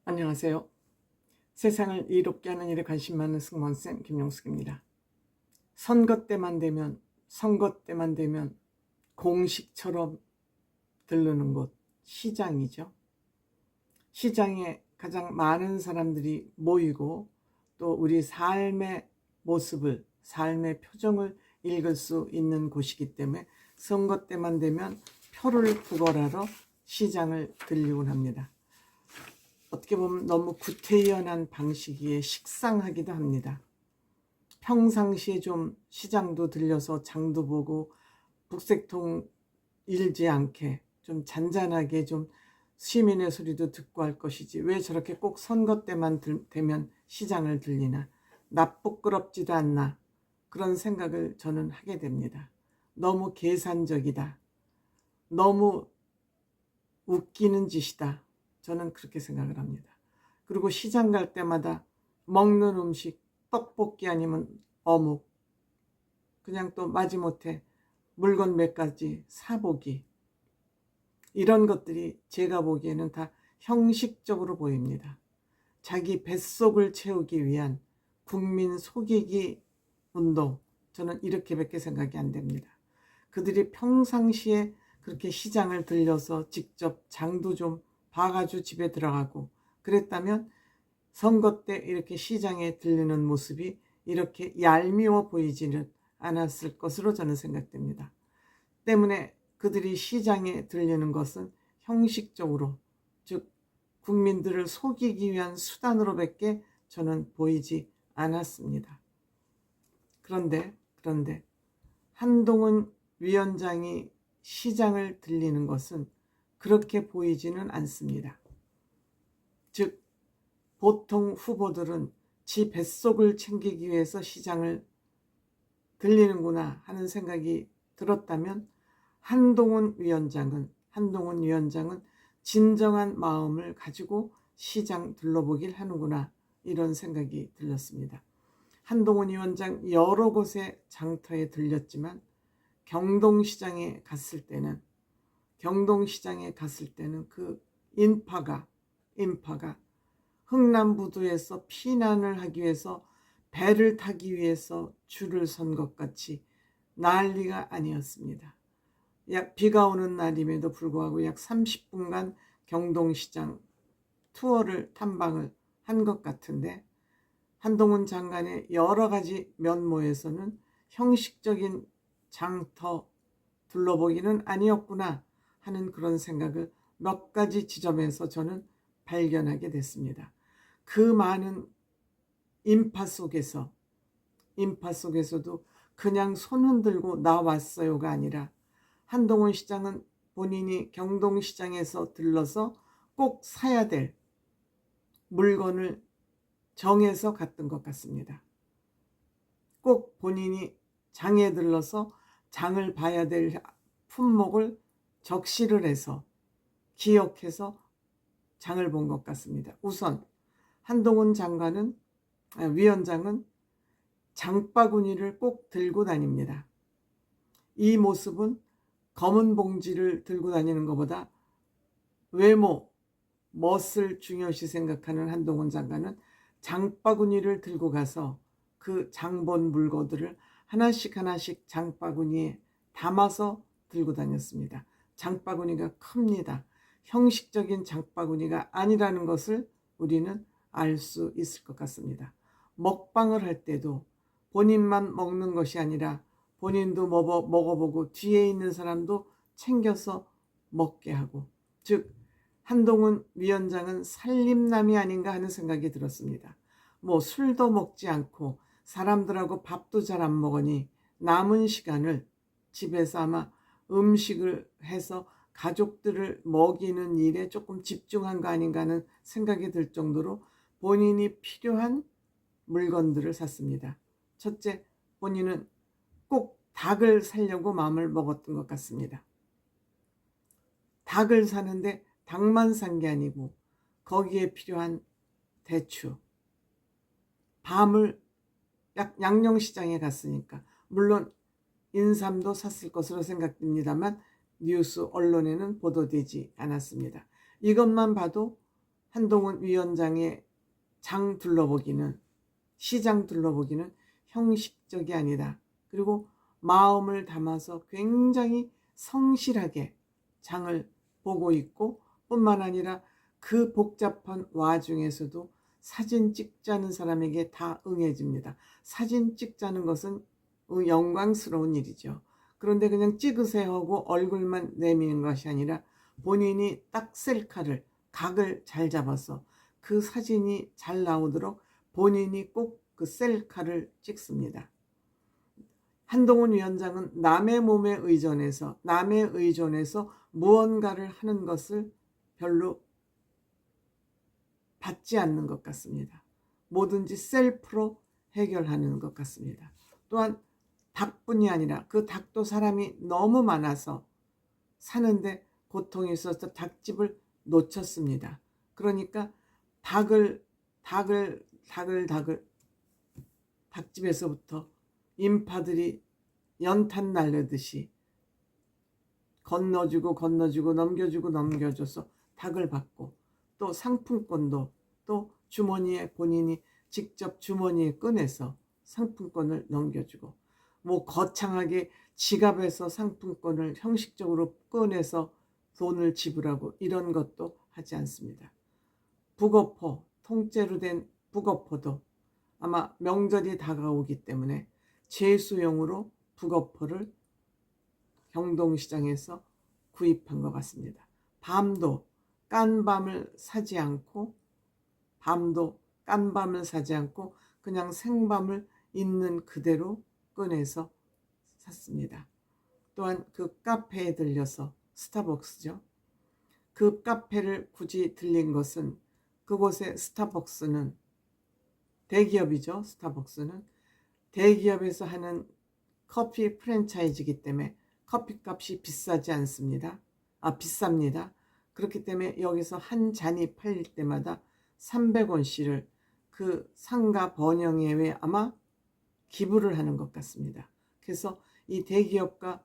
안녕하세요. 세상을 이롭게 하는 일에 관심 많은 승무원쌤 김용숙입니다. 선거 때만 되면 공식처럼 들르는 곳, 시장이죠. 시장에 가장 많은 사람들이 모이고 또 우리 삶의 모습을, 삶의 표정을 읽을 수 있는 곳이기 때문에 선거 때만 되면 표를 구걸하러 시장을 들리곤 합니다. 어떻게 보면 너무 구태연한 방식이에 식상하기도 합니다. 평상시에 좀 시장도 들려서 장도 보고 북색통 일지 않게 좀 잔잔하게 좀 시민의 소리도 듣고 할 것이지 왜 저렇게 꼭 선거 때만 되면 시장을 들리나, 나쁘끄럽지도 않나, 그런 생각을 저는 하게 됩니다. 너무 계산적이다, 너무 웃기는 짓이다, 저는 그렇게 생각을 합니다. 그리고 시장 갈 때마다 먹는 음식, 떡볶이 아니면 어묵, 그냥 또 마지못해 물건 몇 가지 사보기, 이런 것들이 제가 보기에는 다 형식적으로 보입니다. 자기 뱃속을 채우기 위한 국민 속이기 운동, 저는 이렇게밖에 생각이 안 됩니다. 그들이 평상시에 그렇게 시장을 들려서 직접 장도 좀 봐가지고 집에 들어가고 그랬다면 선거 때 이렇게 시장에 들리는 모습이 이렇게 얄미워 보이지는 않았을 것으로 저는 생각됩니다. 때문에 그들이 시장에 들리는 것은 형식적으로, 즉 국민들을 속이기 위한 수단으로밖에 저는 보이지 않았습니다. 그런데 한동훈 위원장이 시장을 들리는 것은 그렇게 보이지는 않습니다. 즉 보통 후보들은 지 뱃속을 챙기기 위해서 시장을 들리는구나 하는 생각이 들었다면 한동훈 위원장은 진정한 마음을 가지고 시장 둘러보길 하는구나, 이런 생각이 들렸습니다. 한동훈 위원장 여러 곳에 장터에 들렸지만 경동시장에 갔을 때는 그 인파가 흥남부두에서 피난을 하기 위해서 배를 타기 위해서 줄을 선 것 같이 난리가 아니었습니다. 비가 오는 날임에도 불구하고 약 30분간 경동시장 탐방을 한 것 같은데, 한동훈 장관의 여러 가지 면모에서는 형식적인 장터 둘러보기는 아니었구나 하는 그런 생각을 몇 가지 지점에서 저는 발견하게 됐습니다. 그 많은 인파 속에서도 그냥 손 흔들고 나왔어요가 아니라 한동훈 시장은 본인이 경동시장에서 들러서 꼭 사야 될 물건을 정해서 갔던 것 같습니다. 꼭 본인이 장에 들러서 장을 봐야 될 품목을 적시를 해서 기억해서 장을 본 것 같습니다. 우선 한동훈 위원장은 장바구니를 꼭 들고 다닙니다. 이 모습은 검은 봉지를 들고 다니는 것보다 멋을 중요시 생각하는 한동훈 장관은 장바구니를 들고 가서 그 장본 물건들을 하나씩 장바구니에 담아서 들고 다녔습니다. 장바구니가 큽니다. 형식적인 장바구니가 아니라는 것을 우리는 알 수 있을 것 같습니다. 먹방을 할 때도 본인만 먹는 것이 아니라 본인도 먹어보고 뒤에 있는 사람도 챙겨서 먹게 하고, 즉 한동훈 위원장은 살림남이 아닌가 하는 생각이 들었습니다. 술도 먹지 않고 사람들하고 밥도 잘 안 먹으니 남은 시간을 집에서 아마 음식을 해서 가족들을 먹이는 일에 조금 집중한 거 아닌가 하는 생각이 들 정도로 본인이 필요한 물건들을 샀습니다. 첫째, 본인은 꼭 닭을 사려고 마음을 먹었던 것 같습니다. 닭을 사는데 닭만 산 게 아니고 거기에 필요한 대추, 밤을 양령시장에 갔으니까 물론 인삼도 샀을 것으로 생각됩니다만 뉴스 언론에는 보도되지 않았습니다. 이것만 봐도 한동훈 위원장의 장 둘러보기는, 시장 둘러보기는 형식적이 아니다. 그리고 마음을 담아서 굉장히 성실하게 장을 보고 있고, 뿐만 아니라 그 복잡한 와중에서도 사진 찍자는 사람에게 다 응해집니다. 사진 찍자는 것은 영광스러운 일이죠. 그런데 그냥 찍으세요 하고 얼굴만 내미는 것이 아니라 본인이 딱 셀카를, 각을 잘 잡아서 그 사진이 잘 나오도록 본인이 꼭 그 셀카를 찍습니다. 한동훈 위원장은 남의 몸에 의존해서 무언가를 하는 것을 별로 받지 않는 것 같습니다. 뭐든지 셀프로 해결하는 것 같습니다. 또한 닭뿐이 아니라 그 닭도 사람이 너무 많아서 사는데 고통이 있어서 닭집을 놓쳤습니다. 그러니까 닭집에서부터 인파들이 연탄 날르듯이 건너주고 넘겨줘서 닭을 받고, 또 상품권도 또 주머니에 본인이 직접 주머니에 꺼내서 상품권을 넘겨주고, 뭐 거창하게 지갑에서 상품권을 형식적으로 꺼내서 돈을 지불하고 이런 것도 하지 않습니다. 북어포, 통째로 된 북어포도 아마 명절이 다가오기 때문에 제수용으로 북어포를 경동시장에서 구입한 것 같습니다. 밤도 깐 밤을 사지 않고 그냥 생밤을 있는 그대로 꺼내서 샀습니다. 또한 그 카페에 들려서, 스타벅스죠. 그 카페를 굳이 들린 것은, 그곳의 스타벅스는 대기업이죠. 스타벅스는 대기업에서 하는 커피 프랜차이즈이기 때문에 커피값이 비쌉니다. 그렇기 때문에 여기서 한 잔이 팔릴 때마다 300원씩을 그 상가 번영회에 아마 기부를 하는 것 같습니다. 그래서 이 대기업과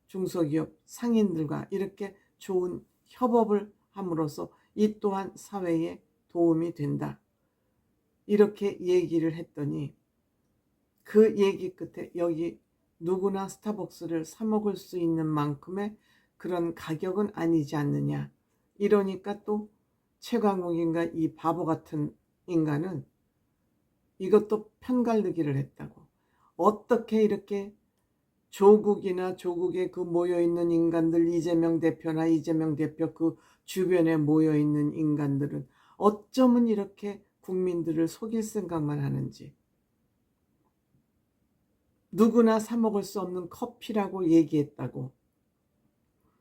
중소기업 상인들과 이렇게 좋은 협업을 함으로써 이 또한 사회에 도움이 된다. 이렇게 얘기를 했더니 그 얘기 끝에 여기 누구나 스타벅스를 사 먹을 수 있는 만큼의 그런 가격은 아니지 않느냐. 이러니까 또 최광욱인가, 이 바보 같은 인간은 이것도 편갈르기를 했다고. 어떻게 이렇게 조국에 그 모여있는 인간들, 이재명 대표 그 주변에 모여있는 인간들은 어쩌면 이렇게 국민들을 속일 생각만 하는지, 누구나 사 먹을 수 없는 커피라고 얘기했다고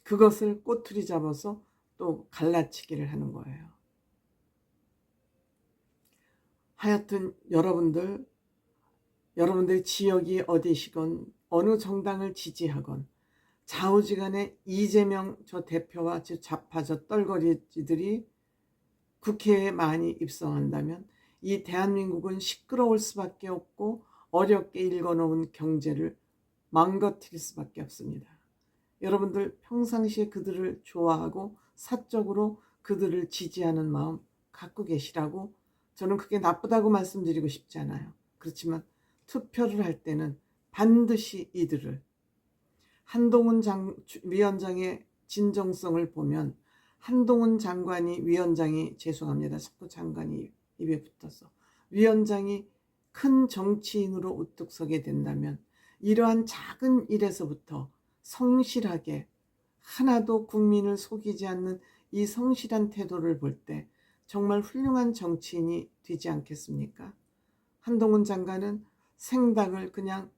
그것을 꼬투리 잡아서 또 갈라치기를 하는 거예요. 하여튼 여러분들 지역이 어디시건 어느 정당을 지지하건 좌우지간에 이재명 저 대표와 저 좌파 저 떨거리들이 국회에 많이 입성한다면 이 대한민국은 시끄러울 수밖에 없고 어렵게 일궈놓은 경제를 망가뜨릴 수밖에 없습니다. 여러분들 평상시에 그들을 좋아하고 사적으로 그들을 지지하는 마음 갖고 계시라고, 저는 그게 나쁘다고 말씀드리고 싶지 않아요. 그렇지만 투표를 할 때는 반드시 이들을, 한동훈 위원장의 진정성을 보면 한동훈 위원장이 죄송합니다. 자꾸 장관이 입에 붙어서, 위원장이 큰 정치인으로 우뚝 서게 된다면 이러한 작은 일에서부터 성실하게 하나도 국민을 속이지 않는 이 성실한 태도를 볼 때 정말 훌륭한 정치인이 되지 않겠습니까? 한동훈 장관은 생닭을 그냥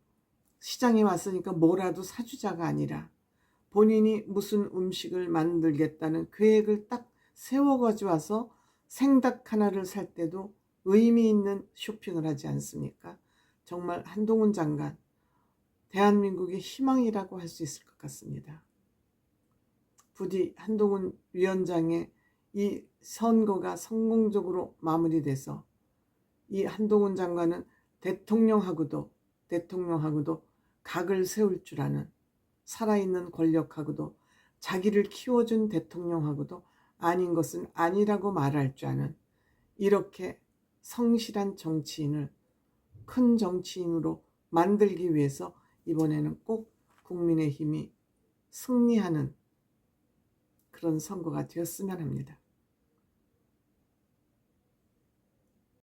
시장에 왔으니까 뭐라도 사주자가 아니라 본인이 무슨 음식을 만들겠다는 계획을 딱 세워가지고 와서 생닭 하나를 살 때도 의미 있는 쇼핑을 하지 않습니까? 정말 한동훈 장관, 대한민국의 희망이라고 할 수 있을 것 같습니다. 부디 한동훈 위원장의 이 선거가 성공적으로 마무리돼서 이 한동훈 장관은 대통령하고도 각을 세울 줄 아는, 살아있는 권력하고도 자기를 키워준 대통령하고도 아닌 것은 아니라고 말할 줄 아는 이렇게 성실한 정치인을 큰 정치인으로 만들기 위해서 이번에는 꼭 국민의힘이 승리하는 그런 선거가 되었으면 합니다.